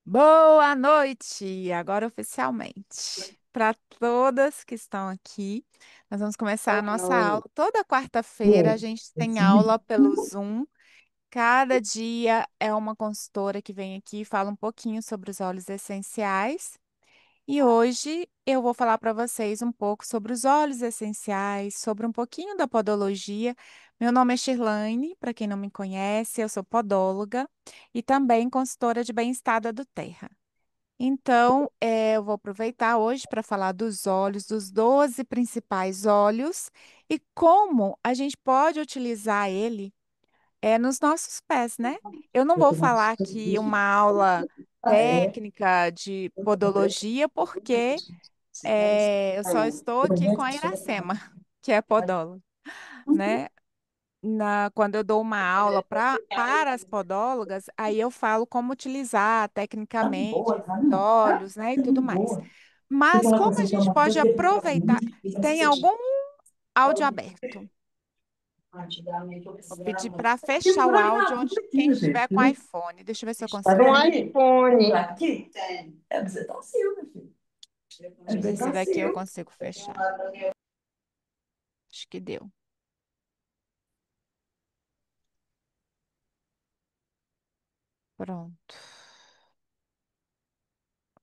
Boa noite! Agora oficialmente. Para todas que estão aqui, nós vamos começar a Boa nossa aula. noite. Toda quarta-feira a gente tem aula pelo Zoom. Cada dia é uma consultora que vem aqui e fala um pouquinho sobre os óleos essenciais. E hoje eu vou falar para vocês um pouco sobre os óleos essenciais, sobre um pouquinho da podologia. Meu nome é Shirlane, para quem não me conhece, eu sou podóloga e também consultora de bem-estar da Terra. Então, eu vou aproveitar hoje para falar dos óleos, dos 12 principais óleos e como a gente pode utilizar ele nos nossos pés, né? Eu não vou falar aqui uma aula técnica de podologia, porque eu só estou aqui com a Iracema, que é podóloga, né? Quando eu dou uma aula para as podólogas, aí eu falo como utilizar tecnicamente esses óleos, né, e tudo mais. Mas como a gente pode aproveitar? Tem algum áudio aberto? Vou pedir para fechar o áudio onde quem estiver com iPhone. Deixa eu ver se eu Um consigo. iPhone. Deixa eu ver se daqui eu consigo fechar. Acho que deu. Pronto.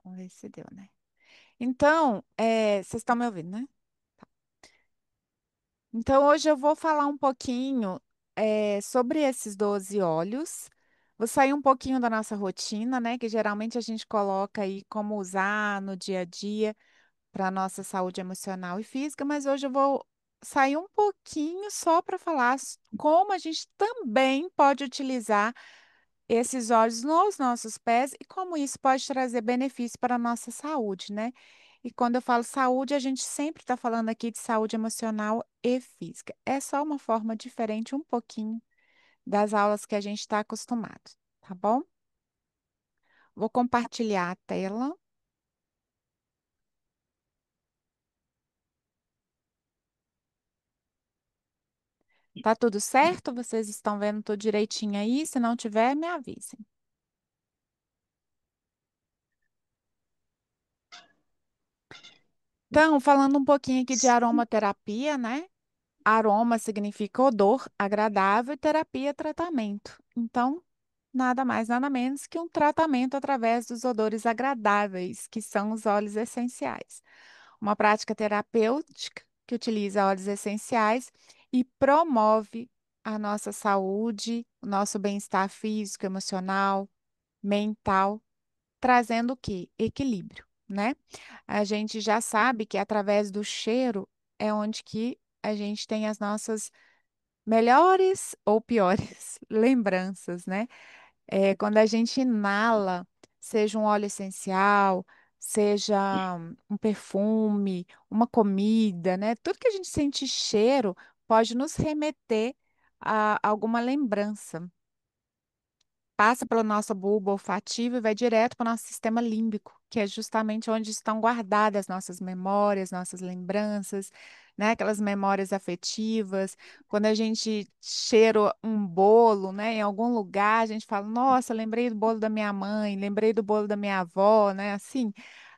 Vamos ver se deu, né? Então, vocês estão me ouvindo, né? Então, hoje eu vou falar um pouquinho sobre esses 12 óleos. Vou sair um pouquinho da nossa rotina, né? Que geralmente a gente coloca aí como usar no dia a dia para a nossa saúde emocional e física, mas hoje eu vou sair um pouquinho só para falar como a gente também pode utilizar esses óleos nos nossos pés e como isso pode trazer benefício para a nossa saúde, né? E quando eu falo saúde, a gente sempre está falando aqui de saúde emocional e física. É só uma forma diferente, um pouquinho, das aulas que a gente está acostumado, tá bom? Vou compartilhar a tela. Tá tudo certo? Vocês estão vendo tudo direitinho aí? Se não tiver, me avisem. Então, falando um pouquinho aqui de aromaterapia, né? Aroma significa odor agradável e terapia, tratamento. Então, nada mais, nada menos que um tratamento através dos odores agradáveis, que são os óleos essenciais. Uma prática terapêutica que utiliza óleos essenciais e promove a nossa saúde, o nosso bem-estar físico, emocional, mental, trazendo o quê? Equilíbrio, né? A gente já sabe que através do cheiro é onde que a gente tem as nossas melhores ou piores lembranças, né? Quando a gente inala, seja um óleo essencial, seja um perfume, uma comida, né? Tudo que a gente sente cheiro pode nos remeter a alguma lembrança. Passa pela nossa bulba olfativa e vai direto para o nosso sistema límbico, que é justamente onde estão guardadas nossas memórias, nossas lembranças, né? Aquelas memórias afetivas. Quando a gente cheira um bolo, né, em algum lugar, a gente fala: Nossa, lembrei do bolo da minha mãe, lembrei do bolo da minha avó, né? Assim,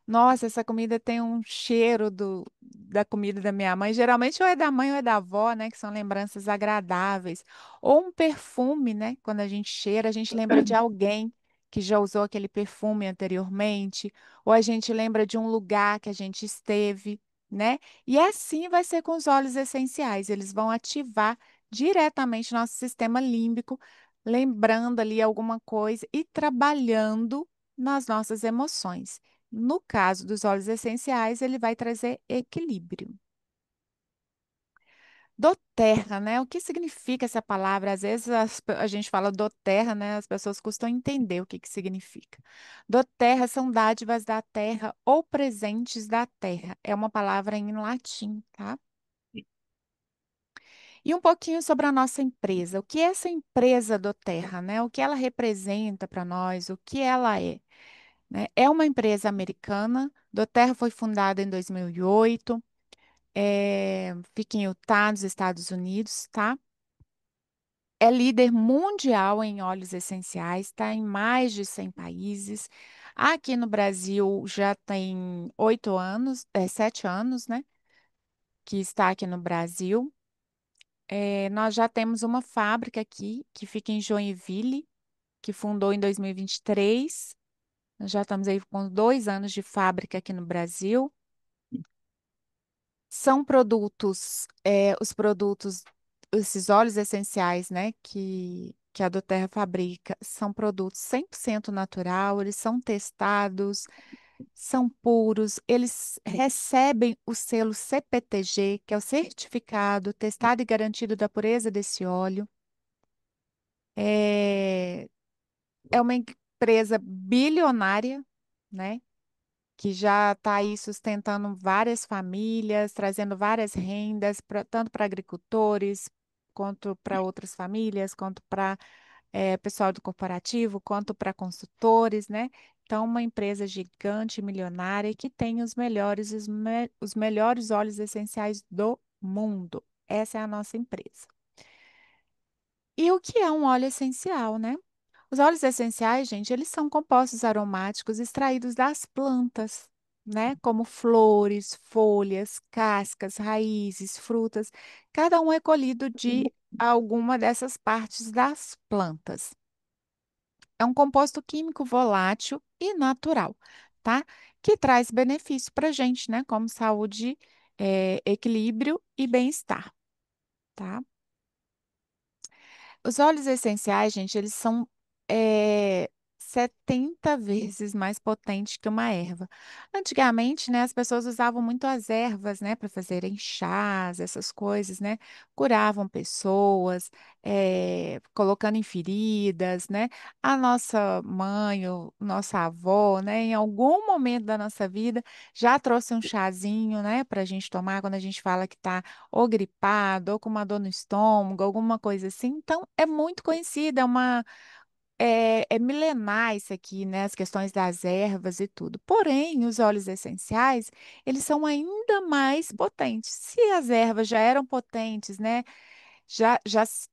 nossa, essa comida tem um cheiro da comida da minha mãe. Geralmente ou é da mãe ou é da avó, né? Que são lembranças agradáveis. Ou um perfume, né? Quando a gente cheira, a gente lembra de alguém que já usou aquele perfume anteriormente. Ou a gente lembra de um lugar que a gente esteve, né? E assim vai ser com os óleos essenciais. Eles vão ativar diretamente nosso sistema límbico, lembrando ali alguma coisa e trabalhando nas nossas emoções. No caso dos óleos essenciais, ele vai trazer equilíbrio. Doterra, né? O que significa essa palavra? Às vezes a gente fala doterra, né? As pessoas custam entender o que significa. Doterra são dádivas da terra ou presentes da terra. É uma palavra em latim, tá? E um pouquinho sobre a nossa empresa. O que é essa empresa Doterra, né? O que ela representa para nós? O que ela é? Né? É uma empresa americana. Doterra foi fundada em 2008. Fica em Utah, nos Estados Unidos, tá? É líder mundial em óleos essenciais, está em mais de 100 países. Aqui no Brasil já tem 8 anos, 7 anos, né? Que está aqui no Brasil. Nós já temos uma fábrica aqui que fica em Joinville, que fundou em 2023. Nós já estamos aí com 2 anos de fábrica aqui no Brasil. São produtos, os produtos, esses óleos essenciais, né, que a Doterra fabrica, são produtos 100% natural, eles são testados, são puros, eles recebem o selo CPTG, que é o certificado testado e garantido da pureza desse óleo. É, é uma empresa bilionária, né? Que já está aí sustentando várias famílias, trazendo várias rendas, tanto para agricultores, quanto para outras famílias, quanto para pessoal do corporativo, quanto para consultores, né? Então, uma empresa gigante, milionária, que tem os melhores óleos essenciais do mundo. Essa é a nossa empresa. E o que é um óleo essencial, né? Os óleos essenciais, gente, eles são compostos aromáticos extraídos das plantas, né? Como flores, folhas, cascas, raízes, frutas. Cada um é colhido de alguma dessas partes das plantas. É um composto químico volátil e natural, tá? Que traz benefício para a gente, né? Como saúde, equilíbrio e bem-estar, tá? Os óleos essenciais, gente, eles são é, 70 vezes mais potentes que uma erva. Antigamente, né, as pessoas usavam muito as ervas, né, para fazerem chás, essas coisas, né? Curavam pessoas, colocando em feridas, né? A nossa mãe, nossa avó, né, em algum momento da nossa vida já trouxe um chazinho, né, para a gente tomar quando a gente fala que está ou gripado, ou com uma dor no estômago, alguma coisa assim. Então, é muito conhecida, é milenar isso aqui, né? As questões das ervas e tudo. Porém, os óleos essenciais, eles são ainda mais potentes. Se as ervas já eram potentes, né?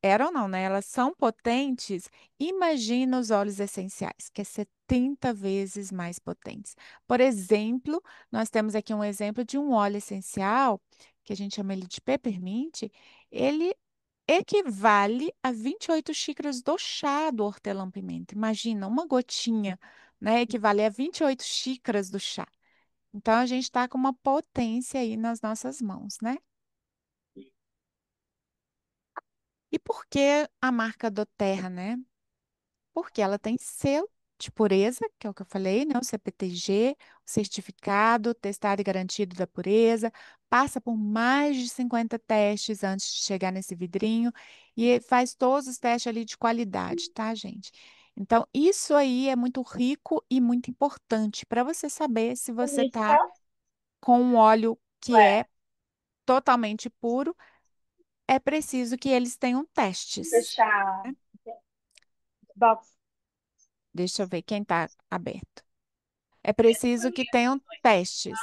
Eram, não, né? Elas são potentes. Imagina os óleos essenciais, que é 70 vezes mais potentes. Por exemplo, nós temos aqui um exemplo de um óleo essencial, que a gente chama ele de peppermint. Ele equivale a 28 xícaras do chá do hortelã-pimenta. Imagina, uma gotinha, né? Equivale a 28 xícaras do chá. Então, a gente está com uma potência aí nas nossas mãos, né? E por que a marca Doterra, né? Porque ela tem selo de pureza, que é o que eu falei, né? O CPTG, o certificado testado e garantido da pureza, passa por mais de 50 testes antes de chegar nesse vidrinho e faz todos os testes ali de qualidade, tá, gente? Então, isso aí é muito rico e muito importante para você saber se você Lista, está com um óleo que ué, é totalmente puro, é preciso que eles tenham testes. fechar box. Deixa eu ver quem está aberto. É preciso que tenham testes.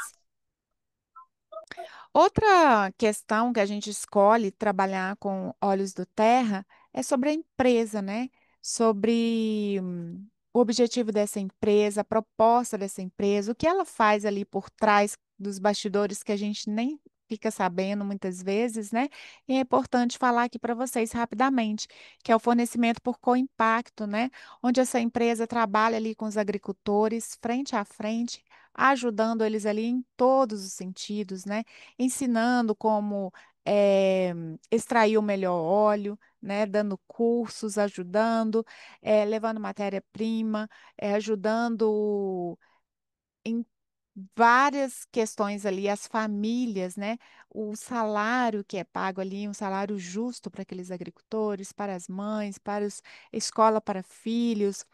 Outra questão que a gente escolhe trabalhar com óleos do terra é sobre a empresa, né? Sobre o objetivo dessa empresa, a proposta dessa empresa, o que ela faz ali por trás dos bastidores que a gente nem fica sabendo muitas vezes, né? E é importante falar aqui para vocês rapidamente, que é o fornecimento por co-impacto, né? Onde essa empresa trabalha ali com os agricultores frente a frente, ajudando eles ali em todos os sentidos, né? Ensinando como eh, extrair o melhor óleo, né? Dando cursos, ajudando, levando matéria-prima, ajudando em várias questões ali, as famílias, né? O salário que é pago ali, um salário justo para aqueles agricultores, para as mães, para os escola para filhos,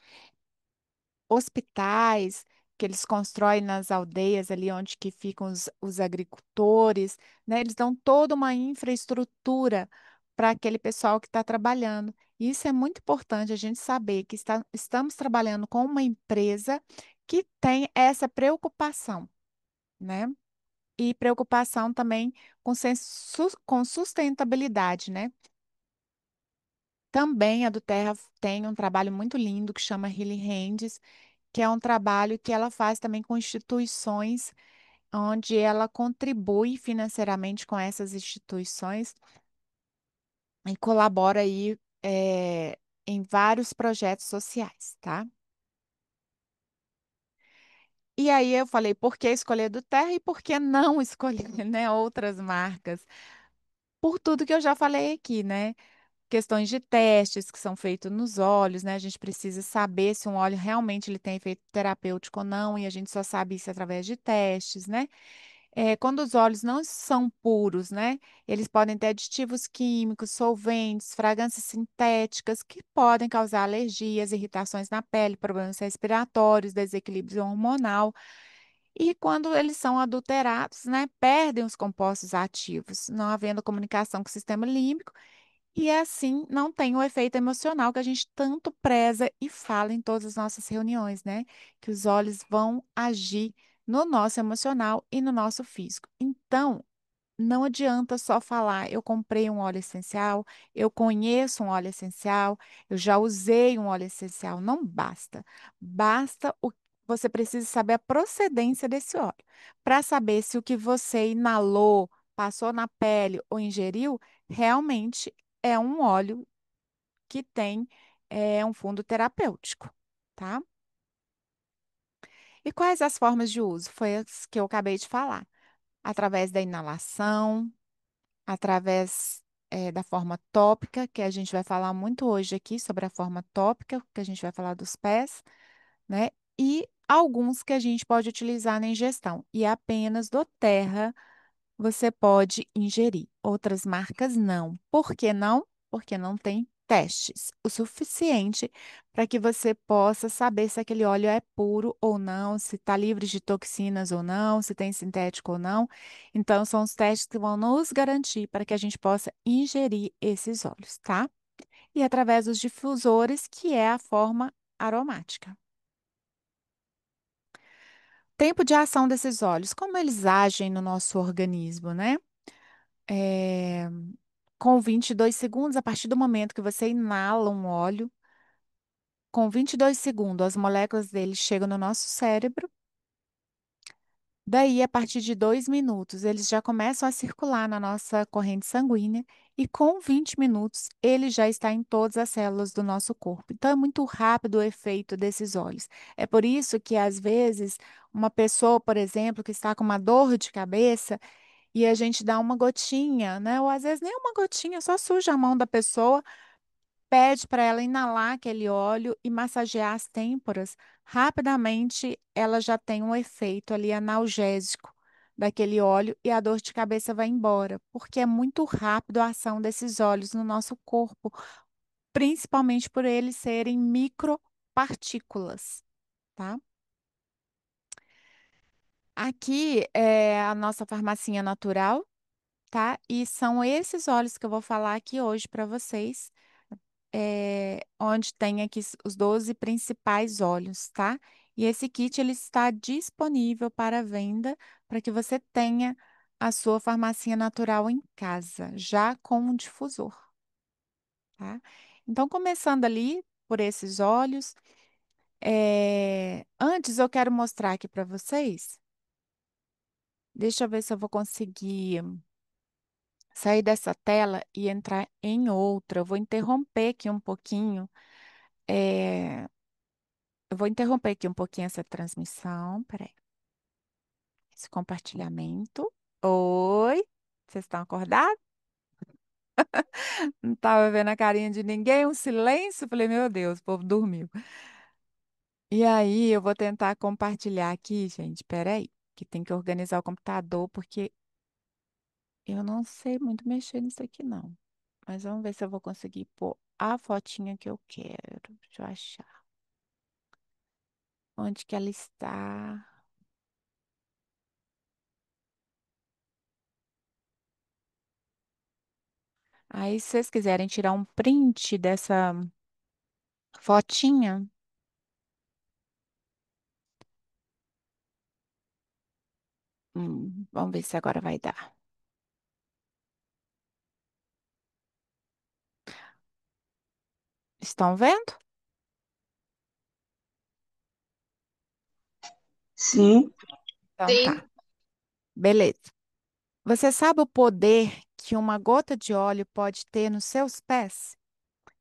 hospitais que eles constroem nas aldeias ali onde que ficam os agricultores, né? Eles dão toda uma infraestrutura para aquele pessoal que está trabalhando. Isso é muito importante a gente saber que estamos trabalhando com uma empresa que tem essa preocupação, né? E preocupação também com sustentabilidade, né? Também a do Terra tem um trabalho muito lindo que chama Healing Hands, que é um trabalho que ela faz também com instituições, onde ela contribui financeiramente com essas instituições e colabora aí em vários projetos sociais, tá? E aí eu falei, por que escolher do Terra e por que não escolher, né, outras marcas? Por tudo que eu já falei aqui, né? Questões de testes que são feitos nos óleos, né? A gente precisa saber se um óleo realmente ele tem efeito terapêutico ou não, e a gente só sabe isso através de testes, né? Quando os óleos não são puros, né? Eles podem ter aditivos químicos, solventes, fragrâncias sintéticas que podem causar alergias, irritações na pele, problemas respiratórios, desequilíbrio hormonal. E quando eles são adulterados, né, perdem os compostos ativos, não havendo comunicação com o sistema límbico, e assim não tem o efeito emocional que a gente tanto preza e fala em todas as nossas reuniões, né? Que os olhos vão agir no nosso emocional e no nosso físico. Então, não adianta só falar, eu comprei um óleo essencial, eu conheço um óleo essencial, eu já usei um óleo essencial. Não basta. Basta o você precisa saber a procedência desse óleo. Para saber se o que você inalou, passou na pele ou ingeriu, realmente é um óleo que tem um fundo terapêutico, tá? E quais as formas de uso? Foi as que eu acabei de falar. Através da inalação, através da forma tópica, que a gente vai falar muito hoje aqui sobre a forma tópica, que a gente vai falar dos pés, né? E alguns que a gente pode utilizar na ingestão. E apenas do Terra você pode ingerir. Outras marcas não. Por que não? Porque não tem testes o suficiente para que você possa saber se aquele óleo é puro ou não, se está livre de toxinas ou não, se tem sintético ou não. Então, são os testes que vão nos garantir para que a gente possa ingerir esses óleos, tá? E através dos difusores, que é a forma aromática. Tempo de ação desses óleos, como eles agem no nosso organismo, né? É, com 22 segundos, a partir do momento que você inala um óleo, com 22 segundos, as moléculas dele chegam no nosso cérebro. Daí, a partir de 2 minutos, eles já começam a circular na nossa corrente sanguínea e com 20 minutos, ele já está em todas as células do nosso corpo. Então, é muito rápido o efeito desses óleos. É por isso que, às vezes, uma pessoa, por exemplo, que está com uma dor de cabeça, e a gente dá uma gotinha, né? Ou às vezes nem uma gotinha, só suja a mão da pessoa, pede para ela inalar aquele óleo e massagear as têmporas. Rapidamente ela já tem um efeito ali analgésico daquele óleo e a dor de cabeça vai embora, porque é muito rápido a ação desses óleos no nosso corpo, principalmente por eles serem micropartículas, tá? Aqui é a nossa farmacinha natural, tá? E são esses óleos que eu vou falar aqui hoje para vocês, onde tem aqui os 12 principais óleos, tá? E esse kit ele está disponível para venda para que você tenha a sua farmacinha natural em casa, já com um difusor, tá? Então, começando ali por esses óleos, antes eu quero mostrar aqui para vocês. Deixa eu ver se eu vou conseguir sair dessa tela e entrar em outra. Eu vou interromper aqui um pouquinho. é, eu vou interromper aqui um pouquinho essa transmissão. Peraí. Esse compartilhamento. Oi, vocês estão acordados? Não estava vendo a carinha de ninguém, um silêncio. Falei, meu Deus, o povo dormiu. E aí, eu vou tentar compartilhar aqui, gente. Peraí, que tem que organizar o computador, porque eu não sei muito mexer nisso aqui, não. Mas vamos ver se eu vou conseguir pôr a fotinha que eu quero. Deixa eu achar. Onde que ela está? Aí, se vocês quiserem tirar um print dessa fotinha, vamos ver se agora vai dar. Estão vendo? Sim, Então tá, sim. beleza. Você sabe o poder que uma gota de óleo pode ter nos seus pés?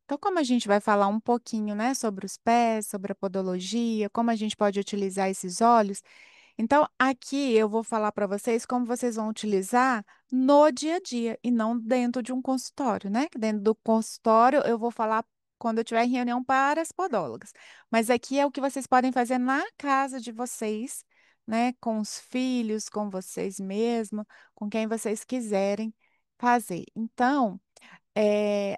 Então, como a gente vai falar um pouquinho, né, sobre os pés, sobre a podologia, como a gente pode utilizar esses óleos, então aqui eu vou falar para vocês como vocês vão utilizar no dia a dia e não dentro de um consultório, né? Dentro do consultório eu vou falar quando eu tiver em reunião para as podólogas. Mas aqui é o que vocês podem fazer na casa de vocês, né? Com os filhos, com vocês mesmos, com quem vocês quiserem fazer. Então,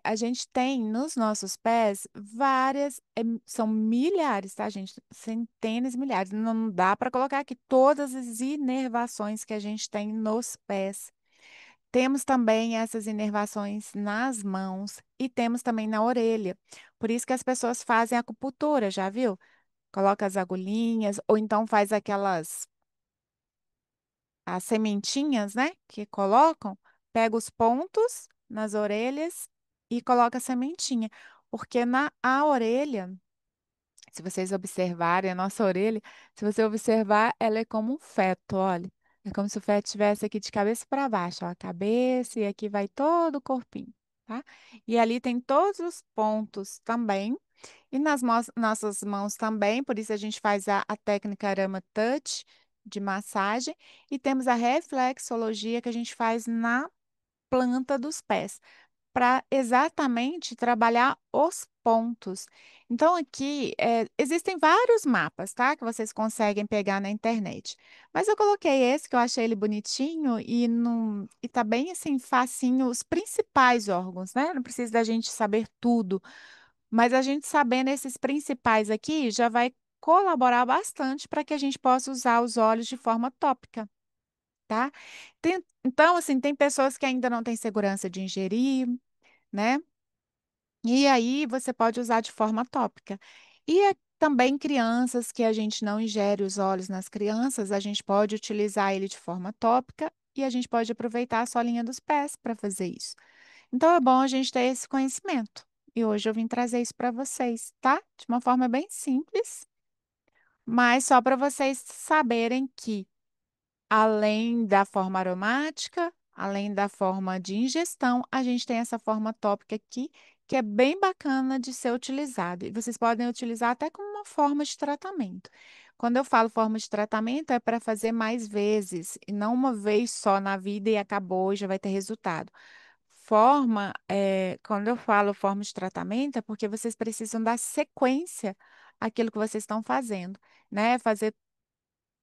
a gente tem nos nossos pés várias, são milhares, tá, gente? Centenas, milhares. Não dá para colocar aqui todas as inervações que a gente tem nos pés. Temos também essas inervações nas mãos e temos também na orelha. Por isso que as pessoas fazem acupuntura, já viu? Coloca as agulhinhas ou então faz aquelas as sementinhas, né, que colocam, pega os pontos nas orelhas e coloca a sementinha, porque na a orelha, se vocês observarem a nossa orelha, se você observar, ela é como um feto, olha. É como se o feto estivesse aqui de cabeça para baixo, ó, a cabeça e aqui vai todo o corpinho, tá? E ali tem todos os pontos também. E nas nossas mãos também, por isso a gente faz a técnica Arama Touch de massagem e temos a reflexologia que a gente faz na planta dos pés, para exatamente trabalhar os pontos. Então, aqui existem vários mapas, tá? Que vocês conseguem pegar na internet. Mas eu coloquei esse que eu achei ele bonitinho e, não, e tá bem assim, facinho, os principais órgãos, né? Não precisa da gente saber tudo. Mas a gente sabendo esses principais aqui já vai colaborar bastante para que a gente possa usar os óleos de forma tópica, tá? Então, assim, tem pessoas que ainda não têm segurança de ingerir, né? E aí você pode usar de forma tópica. E também crianças que a gente não ingere os óleos nas crianças, a gente pode utilizar ele de forma tópica e a gente pode aproveitar a solinha dos pés para fazer isso. Então é bom a gente ter esse conhecimento. E hoje eu vim trazer isso para vocês, tá? De uma forma bem simples, mas só para vocês saberem que além da forma aromática, além da forma de ingestão, a gente tem essa forma tópica aqui, que é bem bacana de ser utilizada. E vocês podem utilizar até como uma forma de tratamento. Quando eu falo forma de tratamento, é para fazer mais vezes, e não uma vez só na vida e acabou e já vai ter resultado. Quando eu falo forma de tratamento, é porque vocês precisam dar sequência àquilo que vocês estão fazendo, né? Fazer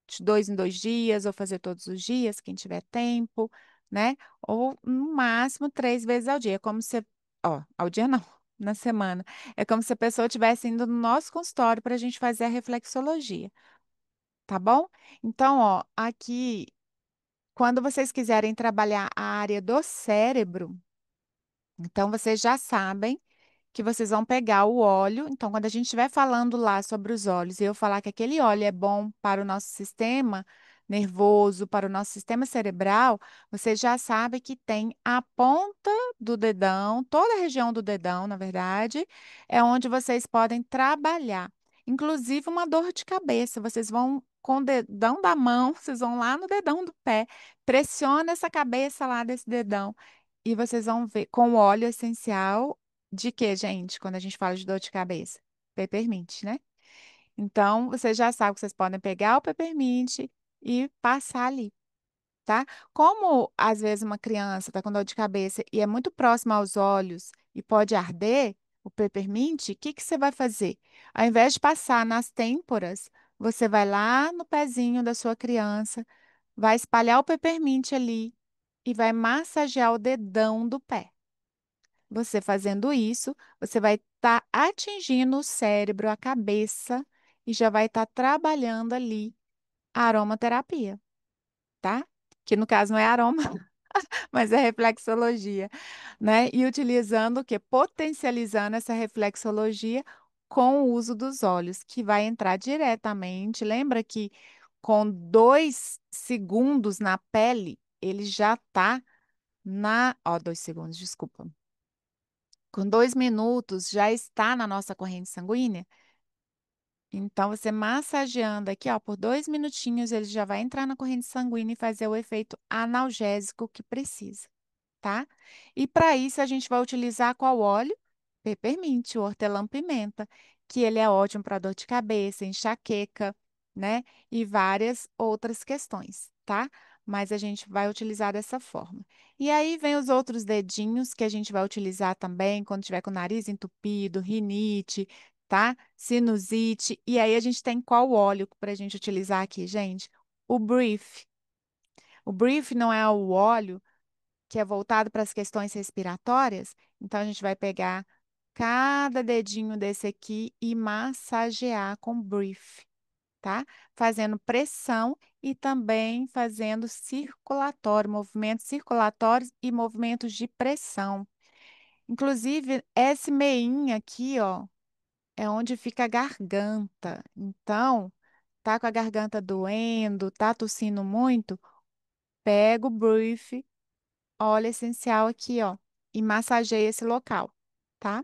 de 2 em 2 dias, ou fazer todos os dias, quem tiver tempo, né? Ou no máximo 3 vezes ao dia, como se, ó, ao dia não, na semana. É como se a pessoa estivesse indo no nosso consultório para a gente fazer a reflexologia, tá bom? Então, ó, aqui, quando vocês quiserem trabalhar a área do cérebro, então vocês já sabem que vocês vão pegar o óleo. Então, quando a gente estiver falando lá sobre os óleos e eu falar que aquele óleo é bom para o nosso sistema nervoso, para o nosso sistema cerebral, você já sabe que tem a ponta do dedão, toda a região do dedão, na verdade, é onde vocês podem trabalhar. Inclusive uma dor de cabeça, vocês vão com o dedão da mão, vocês vão lá no dedão do pé, pressiona essa cabeça lá desse dedão. E vocês vão ver com óleo essencial de quê, gente? Quando a gente fala de dor de cabeça? Peppermint, né? Então, vocês já sabem que vocês podem pegar o peppermint e passar ali, tá? Como às vezes uma criança está com dor de cabeça e é muito próxima aos olhos e pode arder o peppermint, o que que você vai fazer? Ao invés de passar nas têmporas, você vai lá no pezinho da sua criança, vai espalhar o peppermint ali e vai massagear o dedão do pé. Você fazendo isso, você vai estar atingindo o cérebro, a cabeça, e já vai estar trabalhando ali a aromaterapia, tá? Que no caso não é aroma, mas é reflexologia, né? E utilizando o quê? Potencializando essa reflexologia com o uso dos olhos, que vai entrar diretamente. Lembra que com 2 segundos na pele, ele já está na. Ó, 2 segundos, desculpa. Com 2 minutos já está na nossa corrente sanguínea. Então, você massageando aqui, ó, por 2 minutinhos, ele já vai entrar na corrente sanguínea e fazer o efeito analgésico que precisa, tá? E para isso, a gente vai utilizar qual óleo? Peppermint, o hortelã-pimenta, que ele é ótimo para dor de cabeça, enxaqueca, né? E várias outras questões, tá? Mas a gente vai utilizar dessa forma. E aí vem os outros dedinhos que a gente vai utilizar também quando tiver com o nariz entupido, rinite, tá? Sinusite. E aí a gente tem qual óleo para a gente utilizar aqui, gente? O Brief. O Brief não é o óleo que é voltado para as questões respiratórias, então a gente vai pegar cada dedinho desse aqui e massagear com brief, tá? Fazendo pressão e também fazendo circulatório, movimentos circulatórios e movimentos de pressão. Inclusive, esse meinho aqui, ó, é onde fica a garganta. Então, tá com a garganta doendo, tá tossindo muito, pega o brief, óleo essencial aqui, ó, e massageia esse local, tá?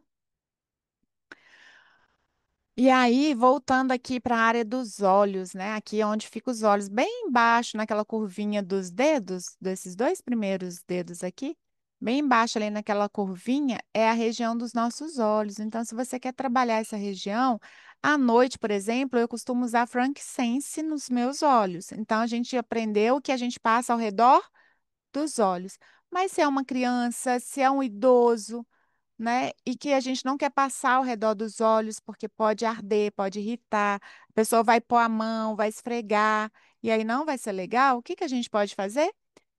E aí, voltando aqui para a área dos olhos, né? Aqui é onde fica os olhos, bem embaixo, naquela curvinha dos dedos, desses dois primeiros dedos aqui, bem embaixo ali naquela curvinha, é a região dos nossos olhos. Então, se você quer trabalhar essa região, à noite, por exemplo, eu costumo usar frankincense nos meus olhos. Então, a gente aprendeu que a gente passa ao redor dos olhos. Mas se é uma criança, se é um idoso, né? E que a gente não quer passar ao redor dos olhos porque pode arder, pode irritar. A pessoa vai pôr a mão, vai esfregar, e aí não vai ser legal. O que que a gente pode fazer?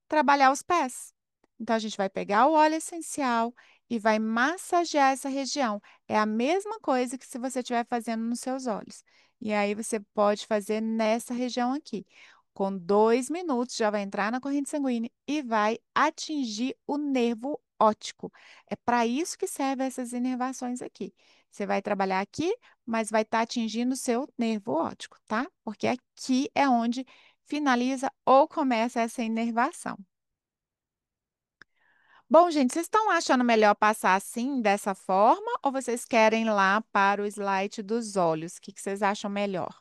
Trabalhar os pés. Então, a gente vai pegar o óleo essencial e vai massagear essa região. É a mesma coisa que se você estiver fazendo nos seus olhos. E aí, você pode fazer nessa região aqui. Com 2 minutos, já vai entrar na corrente sanguínea e vai atingir o nervo óptico. É para isso que servem essas inervações aqui. Você vai trabalhar aqui, mas vai estar atingindo o seu nervo óptico, tá? Porque aqui é onde finaliza ou começa essa inervação. Bom, gente, vocês estão achando melhor passar assim, dessa forma, ou vocês querem ir lá para o slide dos olhos? O que que vocês acham melhor?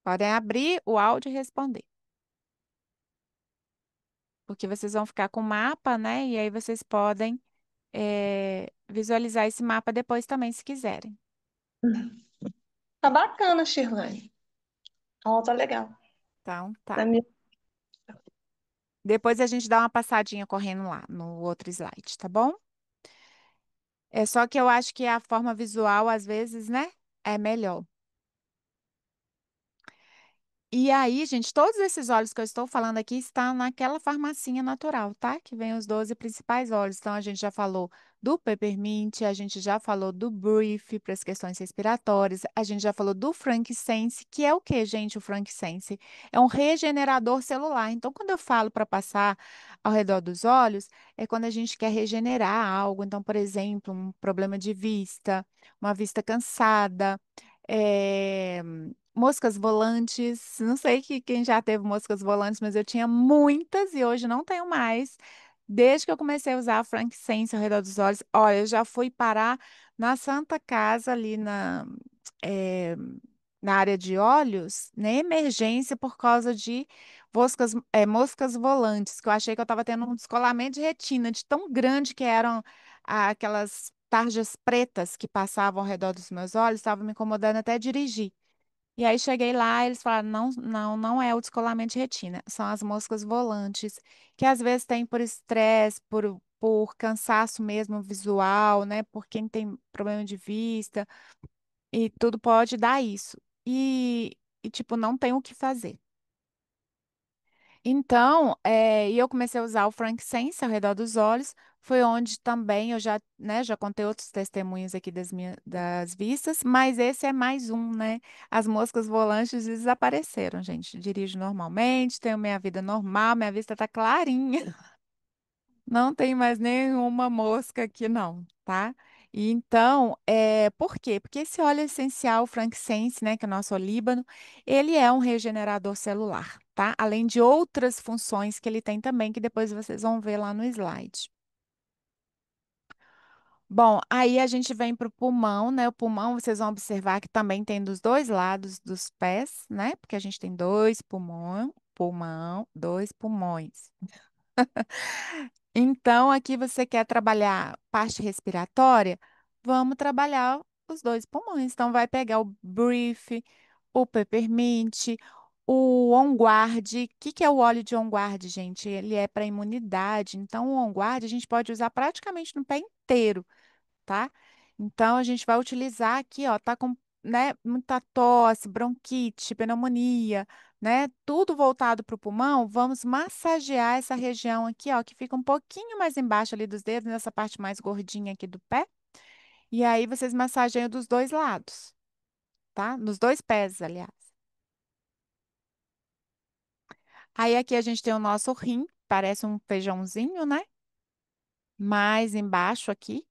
Podem abrir o áudio e responder, porque vocês vão ficar com o mapa, né? E aí vocês podem visualizar esse mapa depois também, se quiserem. Tá bacana, Shirlane. Ó, tá legal. Então, tá. Na minha... Depois a gente dá uma passadinha correndo lá no outro slide, tá bom? É só que eu acho que a forma visual, às vezes, né, é melhor. E aí, gente, todos esses óleos que eu estou falando aqui estão naquela farmacinha natural, tá? Que vem os 12 principais óleos. Então, a gente já falou do peppermint, a gente já falou do brief para as questões respiratórias, a gente já falou do frankincense, que é o que, gente, o frankincense? É um regenerador celular. Então, quando eu falo para passar ao redor dos olhos, é quando a gente quer regenerar algo. Então, por exemplo, um problema de vista, uma vista cansada. eh, Moscas volantes, não sei que quem já teve moscas volantes, mas eu tinha muitas e hoje não tenho mais. Desde que eu comecei a usar a frankincense ao redor dos olhos, olha, eu já fui parar na Santa Casa ali eh, na área de olhos, na emergência por causa de moscas volantes, que eu achei que eu estava tendo um descolamento de retina, de tão grande que eram aquelas tarjas pretas que passavam ao redor dos meus olhos, estava me incomodando até dirigir. E aí cheguei lá, eles falaram, não, não, não é o descolamento de retina, são as moscas volantes, que às vezes tem por estresse, por cansaço mesmo visual, né? Por quem tem problema de vista, e tudo pode dar isso. Tipo, não tem o que fazer. Então, e eu comecei a usar o frankincense ao redor dos olhos, foi onde também eu já, né, já contei outros testemunhos aqui das vistas, mas esse é mais um, né? As moscas volantes desapareceram, gente. Dirijo normalmente, tenho minha vida normal, minha vista tá clarinha. Não tem mais nenhuma mosca aqui, não, tá? E então, por quê? Porque esse óleo essencial, o frankincense, né, que é o nosso olíbano, ele é um regenerador celular, tá? Além de outras funções que ele tem também, que depois vocês vão ver lá no slide. Bom, aí a gente vem para o pulmão, né? O pulmão, vocês vão observar que também tem dos dois lados dos pés, né? Porque a gente tem dois dois pulmões. Então, aqui você quer trabalhar parte respiratória? Vamos trabalhar os dois pulmões. Então, vai pegar o Brief, o Peppermint, o On Guard. O que que é o óleo de On Guard, gente? Ele é para imunidade. Então, o On Guard a gente pode usar praticamente no pé inteiro, tá? Então, a gente vai utilizar aqui, ó, tá com, né, muita tosse, bronquite, pneumonia, né? Tudo voltado para o pulmão. Vamos massagear essa região aqui, ó, que fica um pouquinho mais embaixo ali dos dedos, nessa parte mais gordinha aqui do pé. E aí, vocês massageiam dos dois lados, tá? Nos dois pés, aliás. Aí, aqui a gente tem o nosso rim, parece um feijãozinho, né? Mais embaixo aqui.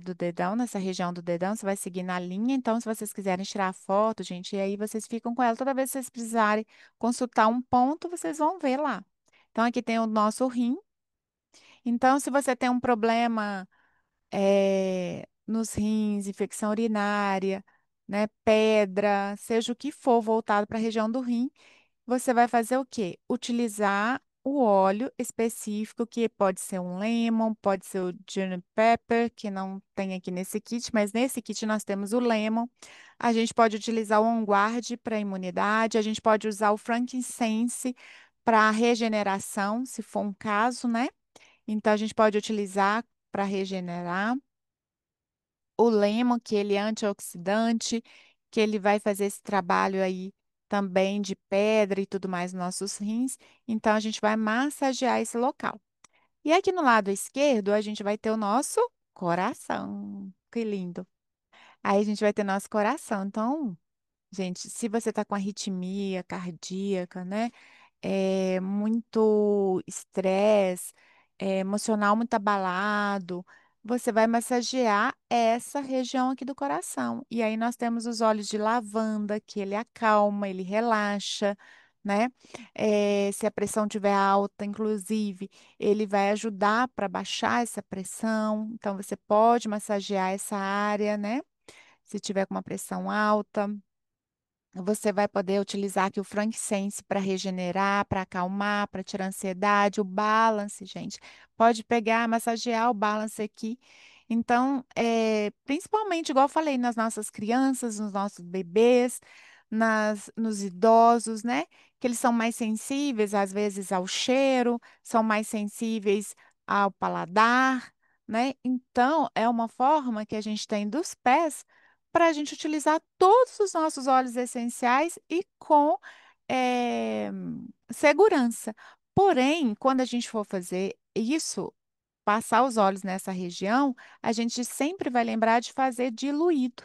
Do dedão, nessa região do dedão, você vai seguir na linha. Então, se vocês quiserem tirar a foto, gente, e aí vocês ficam com ela. Toda vez que vocês precisarem consultar um ponto, vocês vão ver lá. Então, aqui tem o nosso rim. Então, se você tem um problema nos rins, infecção urinária, né, pedra, seja o que for voltado para a região do rim, você vai fazer o quê? Utilizar o óleo específico, que pode ser um lemon, pode ser o Johnny Pepper, que não tem aqui nesse kit, mas nesse kit nós temos o lemon. A gente pode utilizar o On Guard para imunidade, a gente pode usar o frankincense para regeneração, se for um caso, né? Então a gente pode utilizar para regenerar o lemon, que ele é antioxidante, que ele vai fazer esse trabalho aí também de pedra e tudo mais nos nossos rins. Então, a gente vai massagear esse local. E aqui no lado esquerdo, a gente vai ter o nosso coração. Que lindo. Aí a gente vai ter nosso coração. Então, gente, se você está com arritmia cardíaca, né? Muito estresse, emocional muito abalado, você vai massagear essa região aqui do coração. E aí nós temos os óleos de lavanda, que ele acalma, ele relaxa, né? Se a pressão estiver alta, inclusive, ele vai ajudar para baixar essa pressão. Então, você pode massagear essa área, né? Se tiver com uma pressão alta. Você vai poder utilizar aqui o frankincense para regenerar, para acalmar, para tirar ansiedade, o balance, gente. Pode pegar, massagear o balance aqui. Então, principalmente, igual eu falei, nas nossas crianças, nos nossos bebês, nos idosos, né? Que eles são mais sensíveis, às vezes, ao cheiro, são mais sensíveis ao paladar, né? Então, é uma forma que a gente tem dos pés para a gente utilizar todos os nossos óleos essenciais e com eh, segurança. Porém, quando a gente for fazer isso, passar os óleos nessa região, a gente sempre vai lembrar de fazer diluído,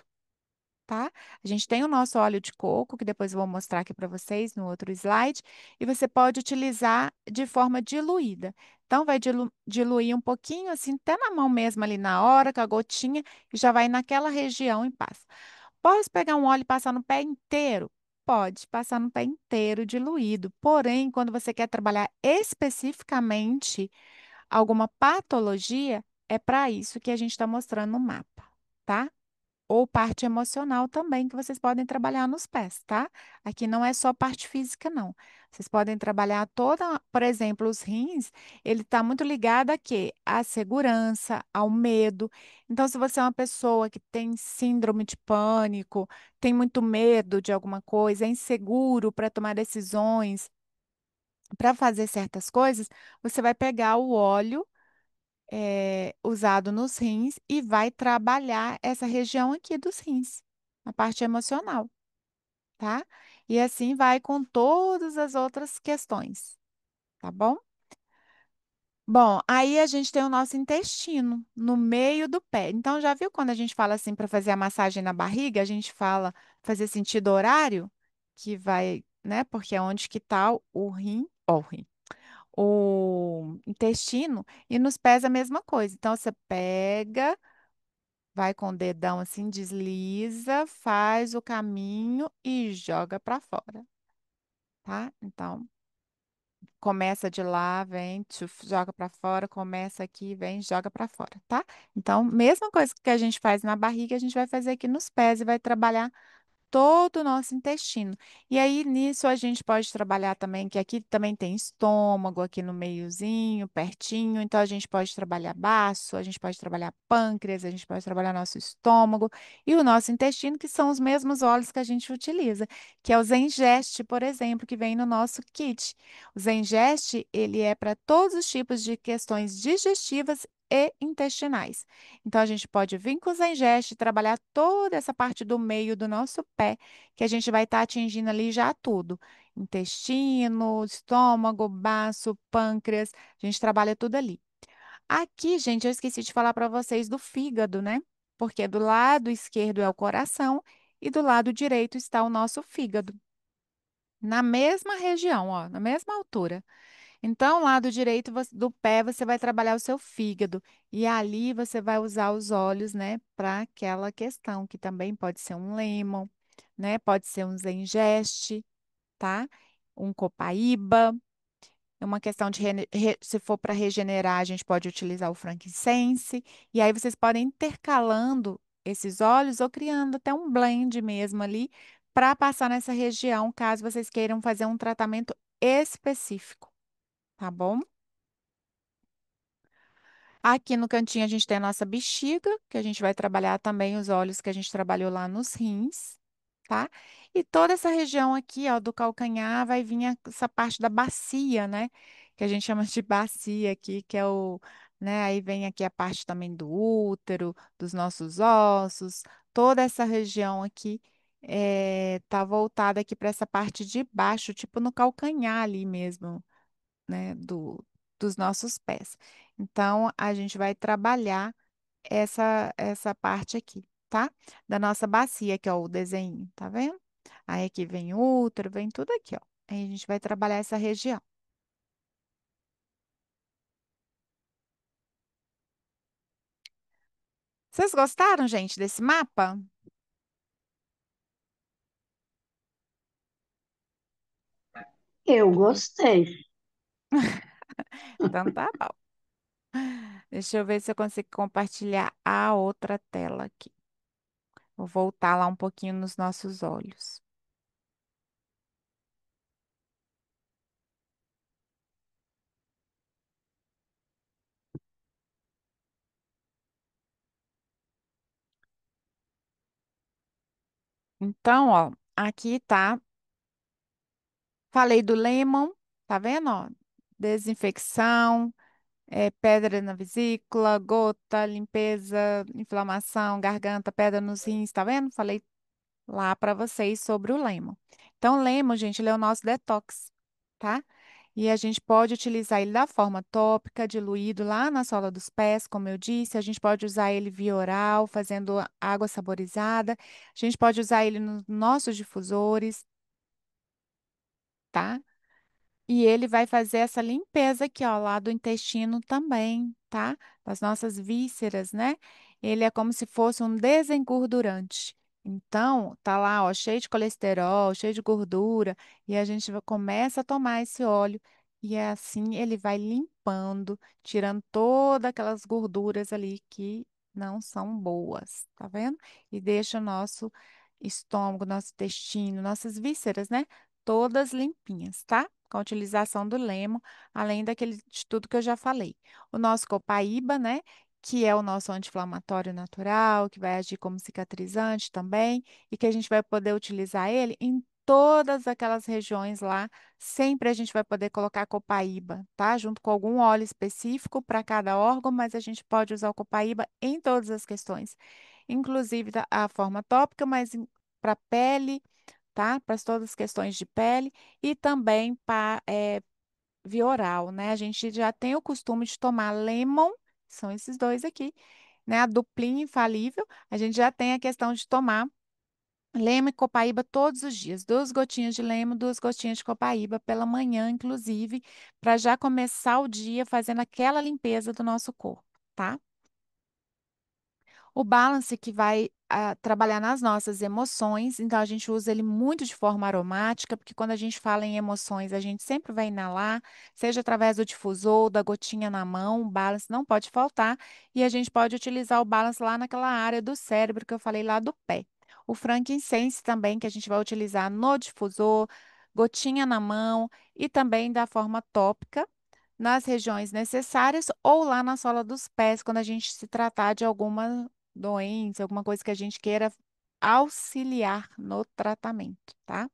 tá? A gente tem o nosso óleo de coco, que depois eu vou mostrar aqui para vocês no outro slide, e você pode utilizar de forma diluída. Então, vai diluir um pouquinho, assim, até na mão mesmo, ali na hora, com a gotinha, e já vai naquela região e passa. Posso pegar um óleo e passar no pé inteiro? Pode passar no pé inteiro diluído. Porém, quando você quer trabalhar especificamente alguma patologia, é para isso que a gente está mostrando no mapa, tá? Ou parte emocional também, que vocês podem trabalhar nos pés, tá? Aqui não é só parte física, não. Vocês podem trabalhar toda, por exemplo, os rins, ele está muito ligado a quê? À segurança, ao medo. Então, se você é uma pessoa que tem síndrome de pânico, tem muito medo de alguma coisa, é inseguro para tomar decisões, para fazer certas coisas, você vai pegar o óleo usado nos rins e vai trabalhar essa região aqui dos rins, a parte emocional, tá? E assim vai com todas as outras questões, tá bom? Bom, aí a gente tem o nosso intestino no meio do pé. Então, já viu quando a gente fala assim para fazer a massagem na barriga, a gente fala fazer sentido horário, que vai, né? Porque é onde que tá o rim, o intestino, e nos pés a mesma coisa. Então, você pega. Vai com o dedão assim, desliza, faz o caminho e joga para fora, tá? Então, Começa de lá, vem, tchuf, joga para fora, começa aqui, vem, joga para fora, tá? Então, mesma coisa que a gente faz na barriga, a gente vai fazer aqui nos pés e vai trabalhar todo o nosso intestino. E aí, nisso, a gente pode trabalhar também, que aqui também tem estômago, aqui no meiozinho, pertinho. Então, a gente pode trabalhar baço, a gente pode trabalhar pâncreas, a gente pode trabalhar nosso estômago e o nosso intestino, que são os mesmos óleos que a gente utiliza, que é o Zengeste, por exemplo, que vem no nosso kit. O Zengeste, ele é para todos os tipos de questões digestivas e intestinais. Então, a gente pode vir com o Zengeste e trabalhar toda essa parte do meio do nosso pé, que a gente vai estar atingindo ali já tudo. Intestino, estômago, baço, pâncreas, a gente trabalha tudo ali. Aqui, gente, eu esqueci de falar para vocês do fígado, né? Porque do lado esquerdo é o coração e do lado direito está o nosso fígado. Na mesma região, ó, na mesma altura. Então, lado direito do pé, você vai trabalhar o seu fígado. E ali você vai usar os olhos, né, para aquela questão, que também pode ser um lemon, né? Pode ser um zengeste, tá? Um copaíba. É uma questão de, se for para regenerar, a gente pode utilizar o frankincense. E aí vocês podem ir intercalando esses óleos ou criando até um blend mesmo ali para passar nessa região, caso vocês queiram fazer um tratamento específico, tá bom? Aqui no cantinho a gente tem a nossa bexiga, que a gente vai trabalhar também os óleos que a gente trabalhou lá nos rins, tá? E toda essa região aqui, ó, do calcanhar, vai vir essa parte da bacia, né? Que a gente chama de bacia aqui, que é o, né? Aí vem aqui a parte também do útero, dos nossos ossos, toda essa região aqui tá voltada aqui para essa parte de baixo, tipo no calcanhar ali mesmo, né, dos nossos pés. Então, a gente vai trabalhar essa parte aqui, tá? Da nossa bacia, que é o desenho, tá vendo? Aí aqui vem o útero, vem tudo aqui, ó. Aí a gente vai trabalhar essa região. Vocês gostaram, gente, desse mapa? Eu gostei. Então tá bom. Deixa eu ver se eu consigo compartilhar a outra tela aqui. Vou voltar lá um pouquinho nos nossos olhos. Então, ó, aqui tá. Falei do lemon, tá vendo, ó? Desinfecção, pedra na vesícula, gota, limpeza, inflamação, garganta, pedra nos rins, tá vendo? Falei lá para vocês sobre o lemon. Então, o lemon, gente, ele é o nosso detox, tá? E a gente pode utilizar ele da forma tópica, diluído lá na sola dos pés, como eu disse. A gente pode usar ele via oral, fazendo água saborizada. A gente pode usar ele nos nossos difusores, tá? E ele vai fazer essa limpeza aqui, ó, lá do intestino também, tá? Das nossas vísceras, né? Ele é como se fosse um desengordurante. Então, tá lá, ó, cheio de colesterol, cheio de gordura, e a gente começa a tomar esse óleo e é assim ele vai limpando, tirando todas aquelas gorduras ali que não são boas, tá vendo? E deixa o nosso estômago, nosso intestino, nossas vísceras, né? Todas limpinhas, tá? Com a utilização do lemo, além daquele de tudo que eu já falei. O nosso copaíba, né? Que é o nosso anti-inflamatório natural, que vai agir como cicatrizante também, e que a gente vai poder utilizar ele em todas aquelas regiões lá. Sempre a gente vai poder colocar copaíba, tá? Junto com algum óleo específico para cada órgão, mas a gente pode usar o copaíba em todas as questões, inclusive a forma tópica, mas para pele, tá? Para todas as questões de pele e também para via oral, né? A gente já tem o costume de tomar lemon, são esses dois aqui, né? A duplinha infalível, a gente já tem a questão de tomar lema e copaíba todos os dias, 2 gotinhas de lema, 2 gotinhas de copaíba pela manhã, inclusive, para já começar o dia fazendo aquela limpeza do nosso corpo, tá? O balance que vai trabalhar nas nossas emoções, então a gente usa ele muito de forma aromática, porque quando a gente fala em emoções, a gente sempre vai inalar, seja através do difusor, da gotinha na mão, o balance não pode faltar, e a gente pode utilizar o balance lá naquela área do cérebro que eu falei lá do pé. O frankincense também, que a gente vai utilizar no difusor, gotinha na mão e também da forma tópica nas regiões necessárias ou lá na sola dos pés, quando a gente se tratar de alguma doença, alguma coisa que a gente queira auxiliar no tratamento, tá?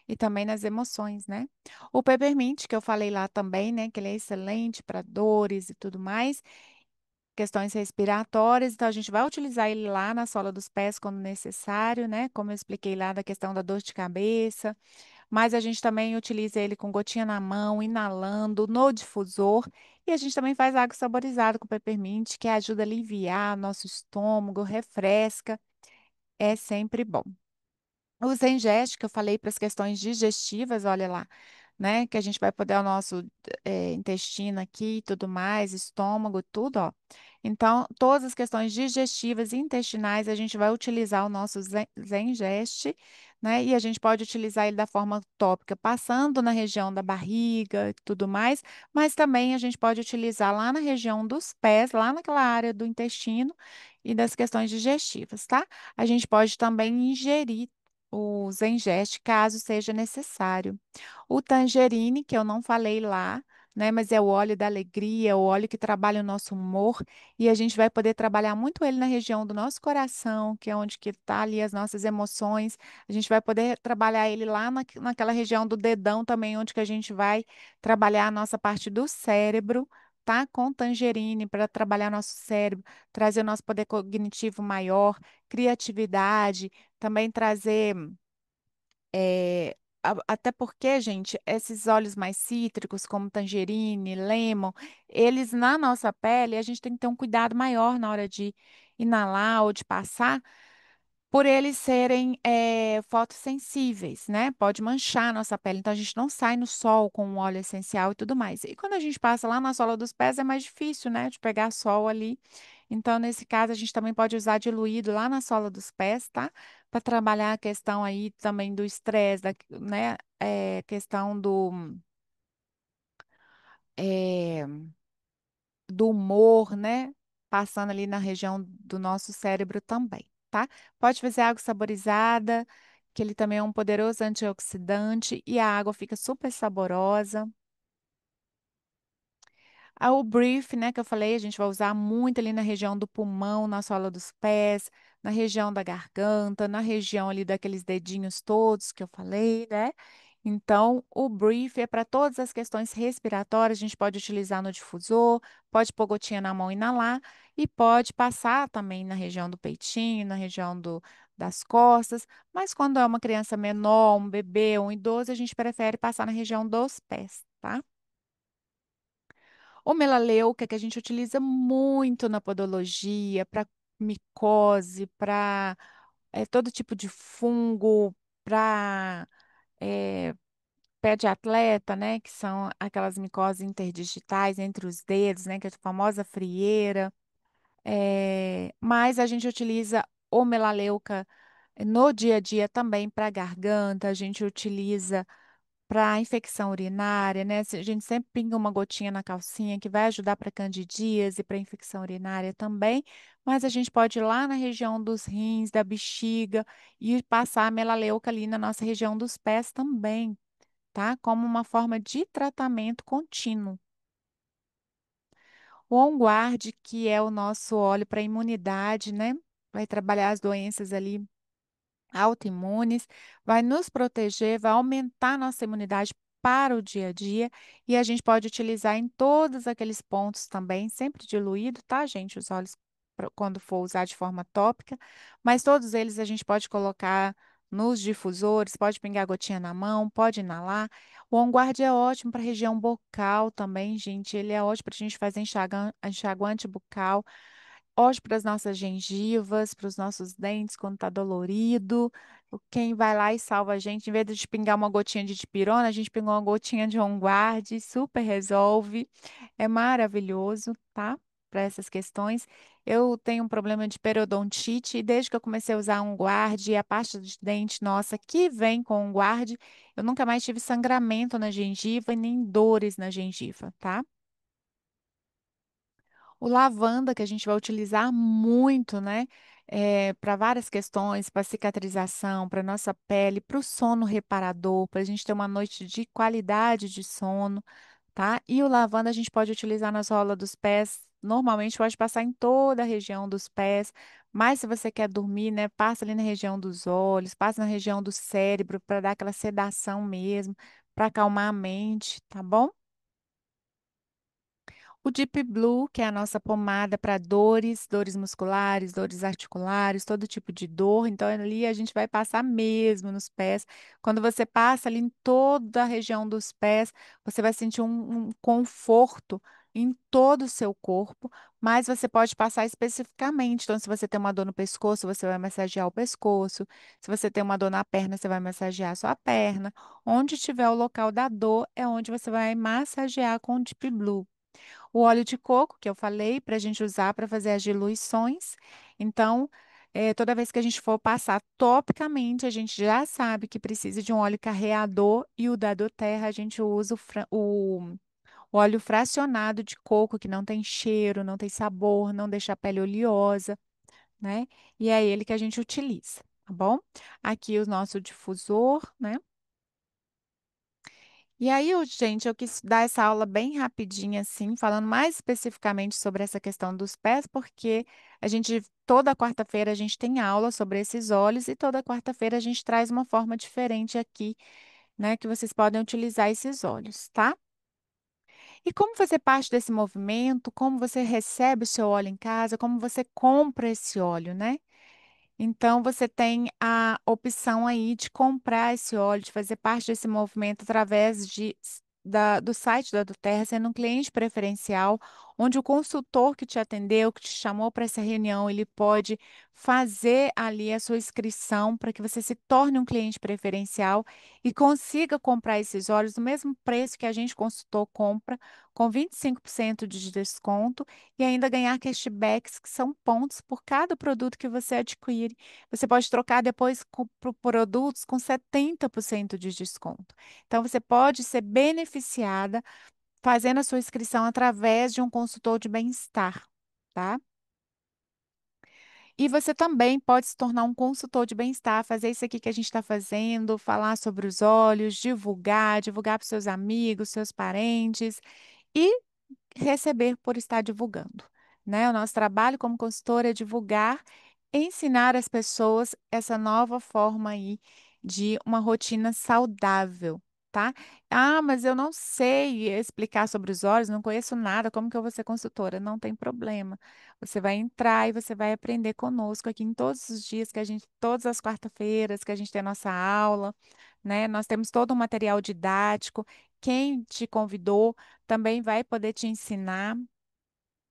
E também nas emoções, né? O peppermint, que eu falei lá também, né? Que ele é excelente para dores e tudo mais, questões respiratórias, então a gente vai utilizar ele lá na sola dos pés quando necessário, né? Como eu expliquei lá da questão da dor de cabeça, mas a gente também utiliza ele com gotinha na mão, inalando, no difusor. E a gente também faz água saborizada com peppermint, que ajuda a aliviar nosso estômago, refresca. É sempre bom. O Zengest, que eu falei para as questões digestivas, olha lá, né? Que a gente vai poder o nosso intestino aqui e tudo mais, estômago, tudo, ó. Então, todas as questões digestivas e intestinais, a gente vai utilizar o nosso Zengest, né? E a gente pode utilizar ele da forma tópica, passando na região da barriga e tudo mais, mas também a gente pode utilizar lá na região dos pés, lá naquela área do intestino e das questões digestivas, tá? A gente pode também ingerir o Zengest, caso seja necessário. O tangerine, que eu não falei lá, né, mas é o óleo da alegria, o óleo que trabalha o nosso humor, e a gente vai poder trabalhar muito ele na região do nosso coração, que é onde que está ali as nossas emoções. A gente vai poder trabalhar ele lá naquela região do dedão também, onde que a gente vai trabalhar a nossa parte do cérebro, tá? Com tangerine para trabalhar nosso cérebro, trazer o nosso poder cognitivo maior, criatividade, também trazer, até porque, gente, esses óleos mais cítricos, como tangerine, lemon, eles na nossa pele, a gente tem que ter um cuidado maior na hora de inalar ou de passar, por eles serem fotossensíveis, né? Pode manchar a nossa pele, então a gente não sai no sol com um óleo essencial e tudo mais. E quando a gente passa lá na sola dos pés é mais difícil, né? De pegar sol ali. Então, nesse caso, a gente também pode usar diluído lá na sola dos pés, tá? Para trabalhar a questão aí também do estresse, né? Questão eh, do humor, né? Passando ali na região do nosso cérebro também, tá? Pode fazer água saborizada, que ele também é um poderoso antioxidante e a água fica super saborosa. O brief, né, que eu falei, a gente vai usar muito ali na região do pulmão, na sola dos pés, na região da garganta, na região ali daqueles dedinhos todos que eu falei, né? Então, o brief é para todas as questões respiratórias, a gente pode utilizar no difusor, pode pôr gotinha na mão e inalar, e pode passar também na região do peitinho, na região das costas, mas quando é uma criança menor, um bebê, um idoso, a gente prefere passar na região dos pés, tá? O melaleuca, que a gente utiliza muito na podologia, para micose, para todo tipo de fungo, para pé de atleta, né? Que são aquelas micoses interdigitais entre os dedos, né? Que é a famosa frieira. Mas a gente utiliza o melaleuca no dia a dia também para garganta, a gente utiliza para infecção urinária, né? A gente sempre pinga uma gotinha na calcinha que vai ajudar para candidíase e para infecção urinária também, mas a gente pode ir lá na região dos rins, da bexiga e passar a melaleuca ali na nossa região dos pés também, tá? Como uma forma de tratamento contínuo. O On Guard, que é o nosso óleo para imunidade, né? Vai trabalhar as doenças ali autoimunes, vai nos proteger, vai aumentar nossa imunidade para o dia a dia e a gente pode utilizar em todos aqueles pontos também, sempre diluído, tá, gente? Os óleos quando for usar de forma tópica, mas todos eles a gente pode colocar nos difusores, pode pingar gotinha na mão, pode inalar. O On Guard é ótimo para a região bucal também, gente. Ele é ótimo para a gente fazer enxaguante bucal. Hoje para as nossas gengivas, para os nossos dentes quando está dolorido. Quem vai lá e salva a gente, em vez de pingar uma gotinha de dipirona, a gente pingou uma gotinha de On Guard, super resolve. É maravilhoso, tá? para essas questões. Eu tenho um problema de periodontite e desde que eu comecei a usar um guarde e a pasta de dente nossa que vem com o guarde, eu nunca mais tive sangramento na gengiva e nem dores na gengiva, tá? O lavanda, que a gente vai utilizar muito, né? Para várias questões, para cicatrização, para nossa pele, para o sono reparador, para a gente ter uma noite de qualidade de sono, tá? E o lavanda a gente pode utilizar na sola dos pés. Normalmente pode passar em toda a região dos pés, mas se você quer dormir, né, passa ali na região dos olhos, passa na região do cérebro para dar aquela sedação mesmo, para acalmar a mente, tá bom? O Deep Blue, que é a nossa pomada para dores, dores musculares, dores articulares, todo tipo de dor. Então, ali a gente vai passar mesmo nos pés. Quando você passa ali em toda a região dos pés, você vai sentir um conforto em todo o seu corpo, mas você pode passar especificamente. Então, se você tem uma dor no pescoço, você vai massagear o pescoço. Se você tem uma dor na perna, você vai massagear a sua perna. Onde tiver o local da dor, é onde você vai massagear com o Deep Blue. O óleo de coco, que eu falei, para a gente usar para fazer as diluições. Então, toda vez que a gente for passar topicamente, a gente já sabe que precisa de um óleo carreador e o da doTERRA a gente usa o óleo fracionado de coco, que não tem cheiro, não tem sabor, não deixa a pele oleosa, né? E é ele que a gente utiliza, tá bom? Aqui o nosso difusor, né? E aí, gente, eu quis dar essa aula bem rapidinha, assim, falando mais especificamente sobre essa questão dos pés, porque toda quarta-feira a gente tem aula sobre esses óleos e toda quarta-feira a gente traz uma forma diferente aqui, né, que vocês podem utilizar esses óleos, tá? E como fazer parte desse movimento, como você recebe o seu óleo em casa, como você compra esse óleo, né? Então, você tem a opção aí de comprar esse óleo, de fazer parte desse movimento através do site da Duterra, sendo um cliente preferencial, onde o consultor que te atendeu, que te chamou para essa reunião, ele pode fazer ali a sua inscrição para que você se torne um cliente preferencial e consiga comprar esses óleos no mesmo preço que a gente consultor compra, com 25% de desconto e ainda ganhar cashbacks, que são pontos por cada produto que você adquire. Você pode trocar depois por produtos com 70% de desconto. Então, você pode ser beneficiada fazendo a sua inscrição através de um consultor de bem-estar, tá? E você também pode se tornar um consultor de bem-estar, fazer isso aqui que a gente está fazendo, falar sobre os olhos, divulgar para os seus amigos, seus parentes. E receber por estar divulgando, né? O nosso trabalho como consultora é divulgar, ensinar as pessoas essa nova forma aí de uma rotina saudável, tá? Ah, mas eu não sei explicar sobre os olhos, não conheço nada, como que eu vou ser consultora? Não tem problema. Você vai entrar e você vai aprender conosco aqui em todos os dias todas as quarta-feiras que a gente tem a nossa aula, né? Nós temos todo um material didático. Quem te convidou também vai poder te ensinar,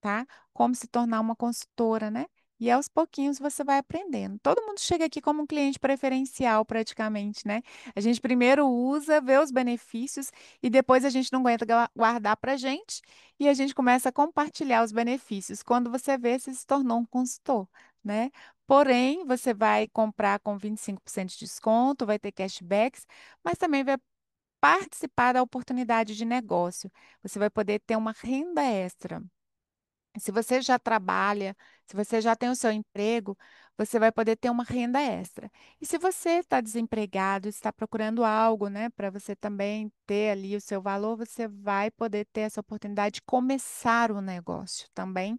tá? Como se tornar uma consultora, né? E aos pouquinhos você vai aprendendo. Todo mundo chega aqui como um cliente preferencial, praticamente, né? A gente primeiro usa, vê os benefícios e depois a gente não aguenta guardar para gente e a gente começa a compartilhar os benefícios. Quando você vê, você se tornou um consultor, né? Porém, você vai comprar com 25% de desconto, vai ter cashbacks, mas também vai participar da oportunidade de negócio. Você vai poder ter uma renda extra. Se você já trabalha, se você já tem o seu emprego, você vai poder ter uma renda extra. E se você está desempregado, está procurando algo, né, para você também ter ali o seu valor, você vai poder ter essa oportunidade de começar o negócio também,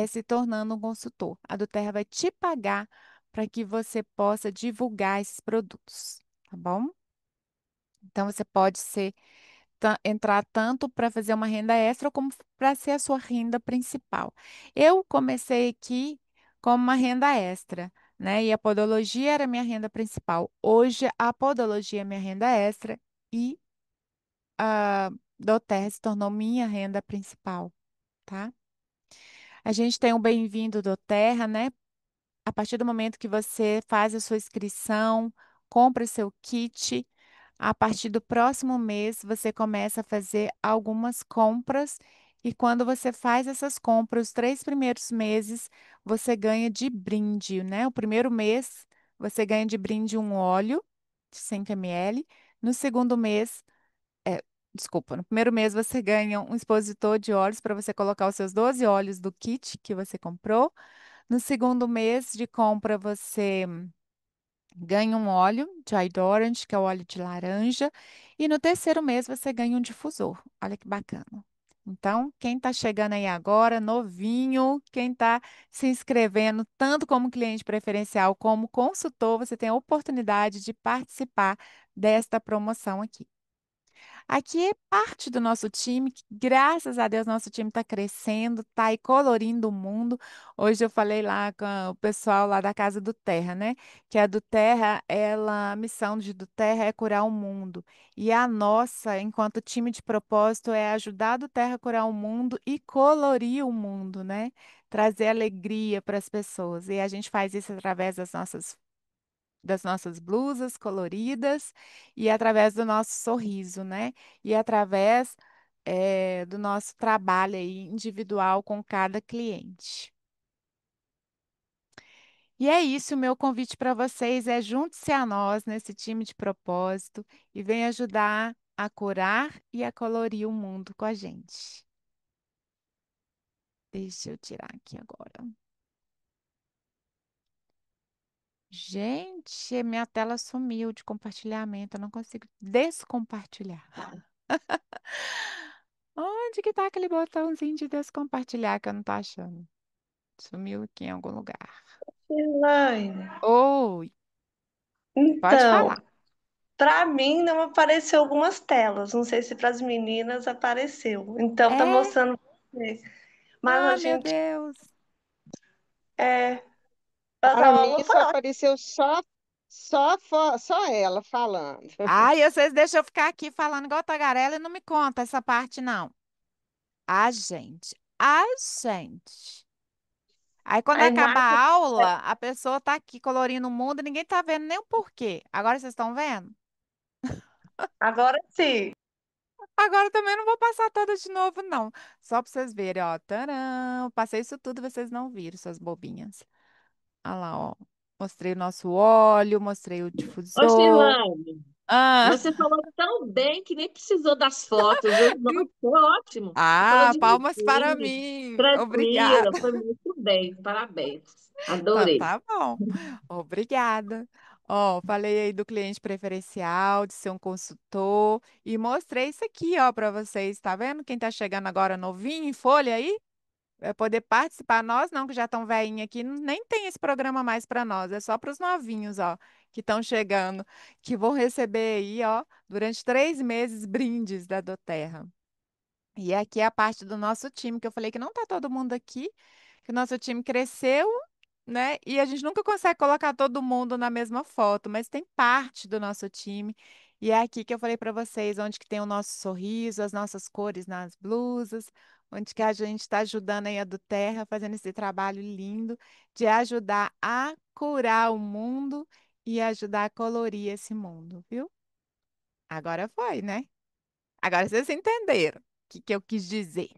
se tornando um consultor. A do Terra vai te pagar para que você possa divulgar esses produtos, tá bom? Então, você pode entrar tanto para fazer uma renda extra como para ser a sua renda principal. Eu comecei aqui como uma renda extra, né? E a podologia era minha renda principal. Hoje, a podologia é minha renda extra e a doTERRA se tornou minha renda principal, tá? A gente tem o Bem-vindo doTERRA, né? A partir do momento que você faz a sua inscrição, compra o seu kit, a partir do próximo mês você começa a fazer algumas compras E quando você faz essas compras, os 3 primeiros meses, você ganha de brinde, né? O primeiro mês, você ganha de brinde um óleo de 100 ml. No segundo mês, é, desculpa, no primeiro mês você ganha um expositor de óleos para você colocar os seus 12 óleos do kit que você comprou. No segundo mês de compra, você ganha um óleo de Eye Orange, que é o óleo de laranja. E no terceiro mês você ganha um difusor. Olha que bacana. Então, quem está chegando aí agora, novinho, quem está se inscrevendo, tanto como cliente preferencial como consultor, você tem a oportunidade de participar desta promoção aqui. Aqui é parte do nosso time, que, graças a Deus, nosso time está crescendo, está aí colorindo o mundo. Hoje eu falei lá com o pessoal lá da Casa do Terra, né? Que a do Terra, a missão do Terra é curar o mundo. E a nossa, enquanto time de propósito, é ajudar a do Terra a curar o mundo e colorir o mundo, né? Trazer alegria para as pessoas. E a gente faz isso através das nossas blusas coloridas e através do nosso sorriso, né? E através do nosso trabalho aí individual com cada cliente. E é isso, o meu convite para vocês é junte-se a nós nesse time de propósito e venha ajudar a curar e a colorir o mundo com a gente. Deixa eu tirar aqui agora. Gente, minha tela sumiu de compartilhamento, eu não consigo descompartilhar. Onde que tá aquele botãozinho de descompartilhar que eu não tô achando? Sumiu aqui em algum lugar. Elaine, Oi, pode então, falar. para mim não apareceu algumas telas. Não sei se para as meninas apareceu. Então tá É? mostrando você. Mas a Ah, meu gente Deus. é, Para mim, foi só ótimo. apareceu só ela falando. Ai, vocês deixam eu ficar aqui falando igual tagarela e não me conta essa parte, não. A gente. A gente. Aí, quando A acaba imagem a aula, a pessoa tá aqui colorindo o mundo e ninguém tá vendo nem o porquê. Agora vocês estão vendo? agora sim. Agora também não vou passar toda de novo, não. Só para vocês verem, ó. Tcharam! Passei isso tudo, vocês não viram, suas bobinhas. Olha lá, ó. Mostrei o nosso óleo, mostrei o Ô, difusor. Silane, Ah, você falou tão bem que nem precisou das fotos. Nossa, foi ótimo. Você falou palmas para direitinho, mim. tranquila, Obrigada. foi muito bem. Parabéns. Então, Adorei. tá bom. Obrigada. Ó, falei aí do cliente preferencial, de ser um consultor e mostrei isso aqui, ó, para vocês. Tá vendo? Quem tá chegando agora novinho em folha aí? Vai poder participar. Nós não, que já estão velhinhos aqui, nem tem esse programa mais para nós, é só para os novinhos, ó, que estão chegando, que vão receber aí, ó, durante 3 meses, brindes da Doterra. E aqui é a parte do nosso time, que eu falei que não tá todo mundo aqui, que o nosso time cresceu, né? E a gente nunca consegue colocar todo mundo na mesma foto, mas tem parte do nosso time. E é aqui que eu falei para vocês, onde que tem o nosso sorriso, as nossas cores nas blusas, onde que a gente está ajudando aí a do Terra, fazendo esse trabalho lindo de ajudar a curar o mundo e ajudar a colorir esse mundo, viu? Agora foi, né? Agora vocês entenderam o que eu quis dizer.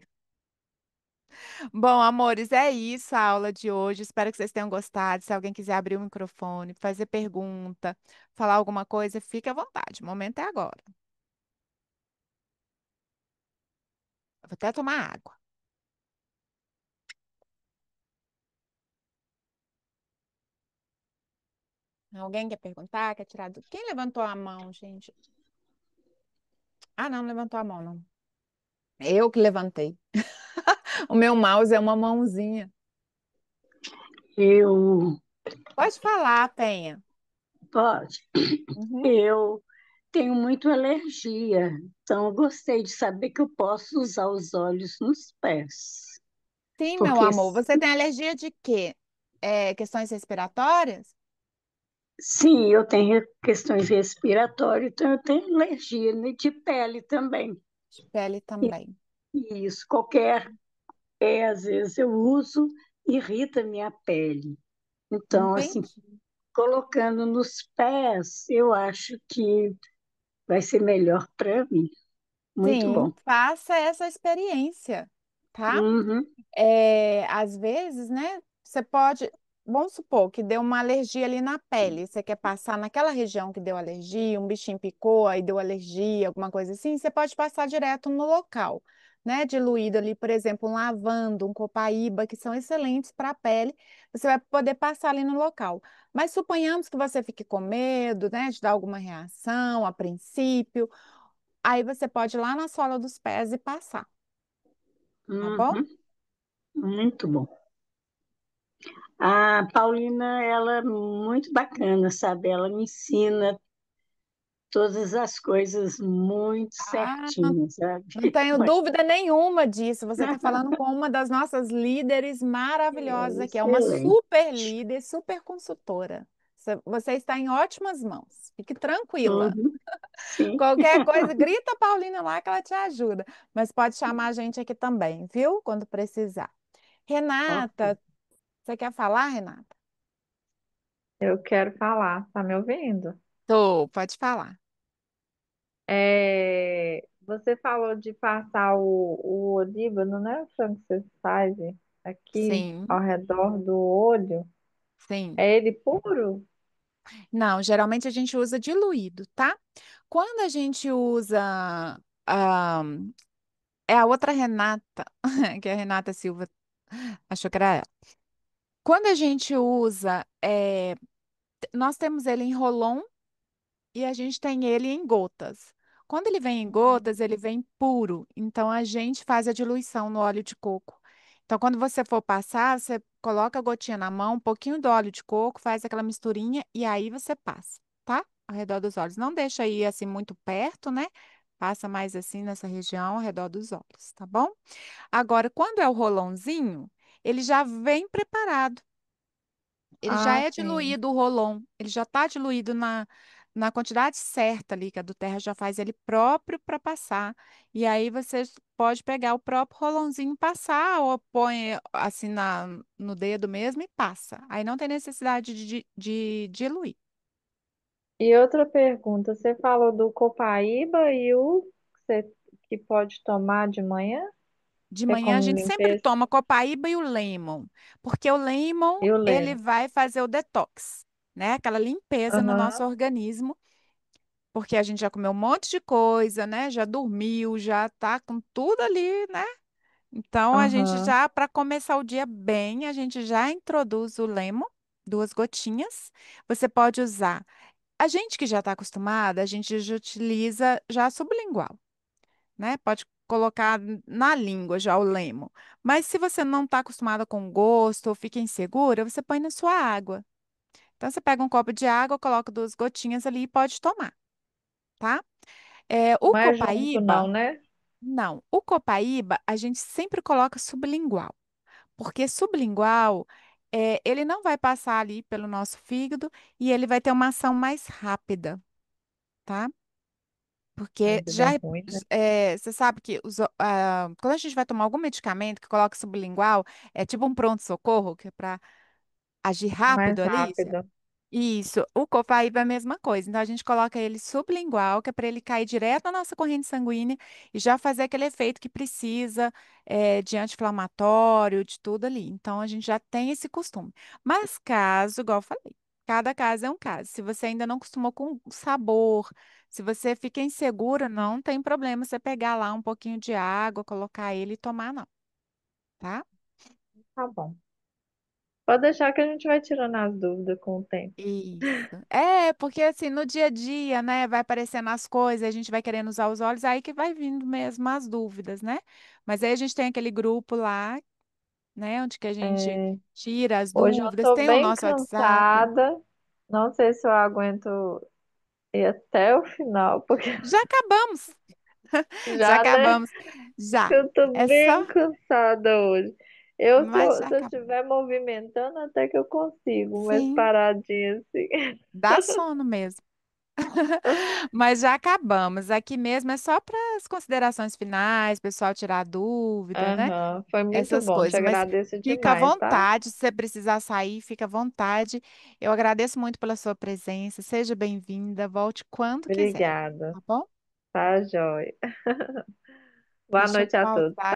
Bom, amores, é isso a aula de hoje. Espero que vocês tenham gostado. Se alguém quiser abrir o microfone, fazer pergunta, falar alguma coisa, fique à vontade. O momento é agora. Eu vou até tomar água. Alguém quer perguntar? Quer tirar do... Quem levantou a mão, gente? Ah, não, não levantou a mão, não. Eu que levantei. O meu mouse é uma mãozinha. Eu Pode falar, Penha. pode. Uhum. Eu tenho muito alergia, então eu gostei de saber que eu posso usar os olhos nos pés. Sim, meu Porque amor. Você tem alergia de quê? Questões respiratórias? sim, eu tenho questões respiratórias, então eu tenho alergia né, de pele também. De pele também. E isso, qualquer às vezes eu uso, irrita minha pele. Então, assim, Entendi. colocando nos pés, eu acho que vai ser melhor para mim. Muito Sim, bom. faça essa experiência. tá? Uhum. Às vezes, né, você pode, vamos supor que deu uma alergia ali na pele, você quer passar naquela região que deu alergia, um bichinho picou, aí deu alergia, alguma coisa assim, você pode passar direto no local, né, diluído ali, por exemplo, um lavanda, um copaíba, que são excelentes para a pele, você vai poder passar ali no local. Mas suponhamos que você fique com medo, né, de dar alguma reação a princípio, aí você pode ir lá na sola dos pés e passar, tá bom? Uhum. Muito bom. A Paulina, ela é muito bacana, sabe? Ela me ensina todas as coisas muito Ah, certinho, sabe? não tenho dúvida nenhuma disso. Você está falando com uma das nossas líderes maravilhosas É aqui, é uma excelente. super líder, super consultora. Você está em ótimas mãos. Fique tranquila. Uhum. Sim. Qualquer coisa, grita a Paulina lá que ela te ajuda. Mas pode chamar a gente aqui também, viu? Quando precisar. Ok. Renata, você quer falar, Renata? Eu quero falar, tá me ouvindo? Tô, pode falar. Você falou de passar o olíbano, né? O que vocês fazem aqui Sim, ao redor do olho. sim. É ele puro? Não, geralmente a gente usa diluído, tá? Quando a gente usa. ah, É a outra Renata, que é a Renata Silva, achou que era ela. Quando a gente usa, nós temos ele em rolon e a gente tem ele em gotas. Quando ele vem em gotas, ele vem puro. Então a gente faz a diluição no óleo de coco. Então, quando você for passar, você coloca a gotinha na mão, um pouquinho do óleo de coco, faz aquela misturinha e aí você passa, tá? Ao redor dos olhos. Não deixa ir assim muito perto, né? Passa mais assim nessa região, ao redor dos olhos, tá bom? Agora, quando é o rolãozinho, ele já vem preparado. Ele já Ah, é sim. diluído o rolon. Ele já está diluído na quantidade certa ali, que a do Terra já faz ele próprio para passar. E aí você pode pegar o próprio rolãozinho e passar, ou põe assim no dedo mesmo e passa. Aí não tem necessidade de diluir. E outra pergunta, você falou do copaíba e o que que pode tomar de manhã? De É manhã a como gente sempre limpeza? toma copaíba e o lemon, porque o lemon, E o ele lemo? vai fazer o detox, né? Aquela limpeza no nosso Aham, organismo, porque a gente já comeu um monte de coisa, né? Já dormiu, já tá com tudo ali, né? Então a gente aham. já, para começar o dia bem, a gente já introduz o lemon, 2 gotinhas. Você pode usar. A gente que já está acostumada, a gente já utiliza já sublingual, né? Pode colocar na língua já o lemo. Mas se você não está acostumada com o gosto ou fica insegura, você põe na sua água. Então você pega um copo de água, coloca 2 gotinhas ali e pode tomar, tá? O Não é junto não, copaíba, né? não. O copaíba a gente sempre coloca sublingual, porque sublingual ele não vai passar ali pelo nosso fígado e ele vai ter uma ação mais rápida, tá? Porque Mas ele é ruim, né? você sabe que quando a gente vai tomar algum medicamento que coloca sublingual, é tipo um pronto-socorro, que é para agir Mais rápido ali. rápido. Isso, o copaíba é a mesma coisa. Então a gente coloca ele sublingual, que é para ele cair direto na nossa corrente sanguínea e já fazer aquele efeito que precisa de anti-inflamatório, de tudo ali. Então a gente já tem esse costume. Mas caso, igual eu falei, cada caso é um caso. Se você ainda não acostumou com o sabor, se você fica insegura, não tem problema você pegar lá um pouquinho de água, colocar ele e tomar, não, tá? Tá bom. Pode deixar que a gente vai tirando as dúvidas com o tempo. Isso. Porque assim, no dia a dia, né, vai aparecendo as coisas, a gente vai querendo usar os olhos, aí que vai vindo mesmo as dúvidas, né? Mas aí a gente tem aquele grupo lá, né, onde que a gente É, tira as hoje eu dúvidas, tô tem o bem nosso WhatsApp. cansada. Não sei se eu aguento ir até o final, porque Já acabamos, já já, né? acabamos, já. Eu tô É só, bem cansada hoje. Eu, se mas eu, já se eu acabamos. estiver movimentando, até que eu consigo, mas Sim, paradinha assim. dá sono mesmo. Mas já acabamos. Aqui mesmo é só para as considerações finais, pessoal tirar dúvida, né? Aham, foi muito Essas bom. Te coisas, mas agradeço fica à demais, tá? vontade, se você precisar sair, fica à vontade. Eu agradeço muito pela sua presença, seja bem-vinda, volte quando quiser, Obrigada. tá bom? Tá, joia. Boa Deixa eu noite a todos. pausar